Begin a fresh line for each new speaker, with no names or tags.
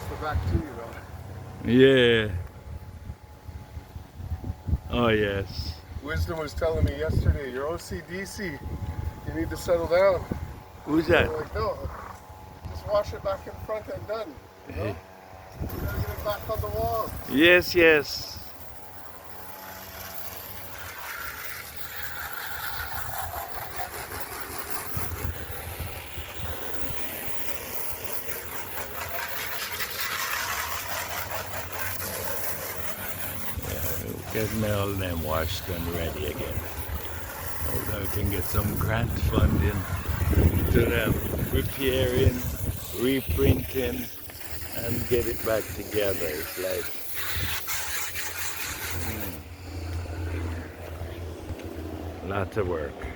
the back too, you know.
Yeah. Oh yes.
Wisdom was telling me yesterday, you're OCDC. You need to settle down.
Who's
And
that?
I'm like, no, just wash it back in front and done. You know? You gotta get it back on the wall.
Yes, yes. Get me all them washed and ready again. Hope I can get some grant funding to them repairing, reprinting, and get it back together. It's like lot of work.